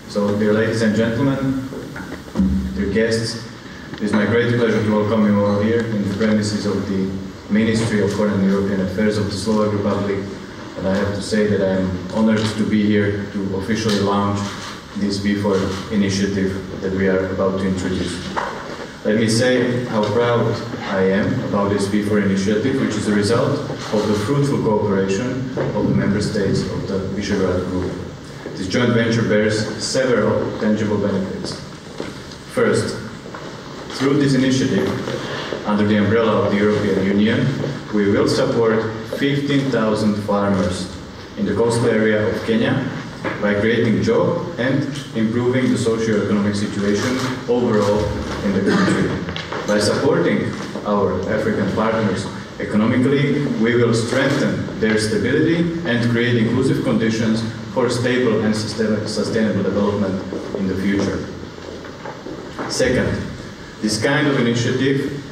So, dear ladies and gentlemen, dear guests, it is my great pleasure to welcome you all here in the premises of the Ministry of Foreign and European Affairs of the Slovak Republic. And I have to say that I am honored to be here to officially launch this B4 initiative that we are about to introduce. Let me say how proud I am about this B4 initiative, which is a result of the fruitful cooperation of the member states of the Visegrad Group. This joint venture bears several tangible benefits. First, through this initiative, under the umbrella of the European Union, we will support 15,000 farmers in the coastal area of Kenya by creating jobs and improving the socio-economic situation overall in the country. By supporting our African partners economically, we will strengthen their stability and create inclusive conditions for stable and sustainable development in the future. Second, this kind of initiative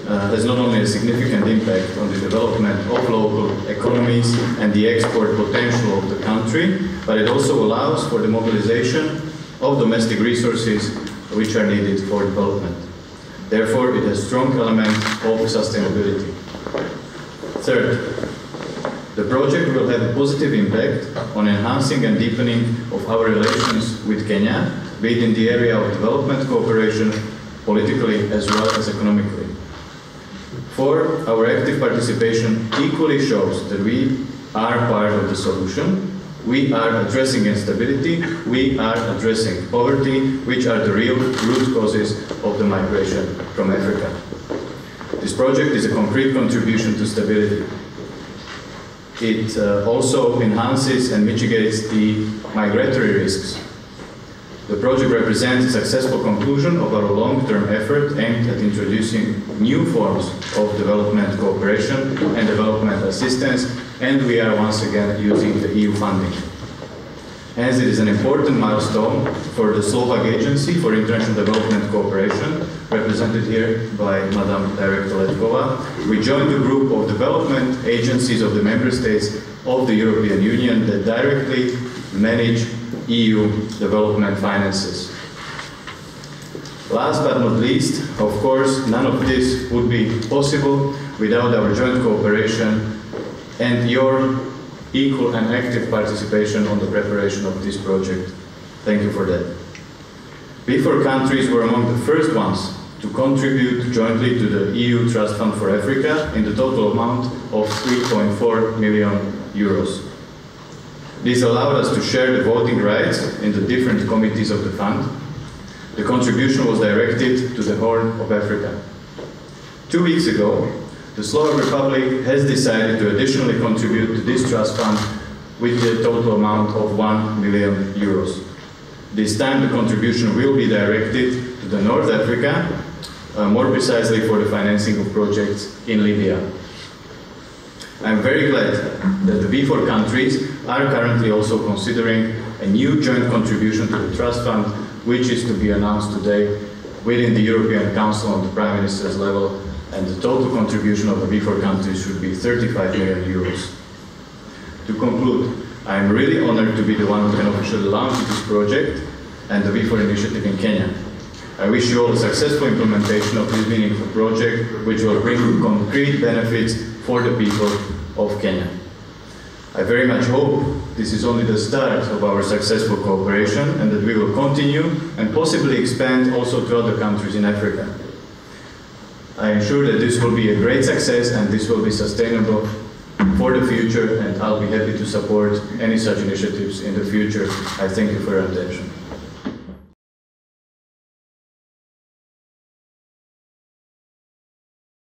has not only a significant impact on the development of local economies and the export potential of the country, but it also allows for the mobilization of domestic resources which are needed for development. Therefore, it has strong elements of sustainability. Third, the project will have a positive impact on enhancing and deepening of our relations with Kenya, be it in the area of development cooperation, politically as well as economically. For our active participation equally shows that we are part of the solution, we are addressing instability, we are addressing poverty, which are the real root causes of the migration from Africa. This project is a concrete contribution to stability. It also enhances and mitigates the migratory risks. The project represents a successful conclusion of our long-term effort aimed at introducing new forms of development cooperation and development assistance, and we are once again using the EU funding. Hence, it is an important milestone for the Slovak Agency for International Development Cooperation, represented here by Madam Director Letkova. We joined the group of development agencies of the member states of the European Union that directly manage EU development finances. Last but not least, of course, none of this would be possible without our joint cooperation and your equal and active participation on the preparation of this project. Thank you for that. B4 countries were among the first ones to contribute jointly to the EU Trust Fund for Africa in the total amount of 3.4 million euros. This allowed us to share the voting rights in the different committees of the fund. The contribution was directed to the Horn of Africa. 2 weeks ago, the Slovak Republic has decided to additionally contribute to this trust fund with a total amount of 1 million euros. This time the contribution will be directed to the North Africa, more precisely for the financing of projects in Libya. I'm very glad that the B4 countries are currently also considering a new joint contribution to the trust fund, which is to be announced today within the European Council on the Prime Minister's level, and the total contribution of the B4 countries should be 35 million euros. To conclude, I'm really honored to be the one who can officially launch this project and the B4 initiative in Kenya. I wish you all a successful implementation of this meaningful project, which will bring concrete benefits for the people of Kenya. I very much hope this is only the start of our successful cooperation and that we will continue and possibly expand also to other countries in Africa. I am sure that this will be a great success and this will be sustainable for the future, and I'll be happy to support any such initiatives in the future. I thank you for your attention.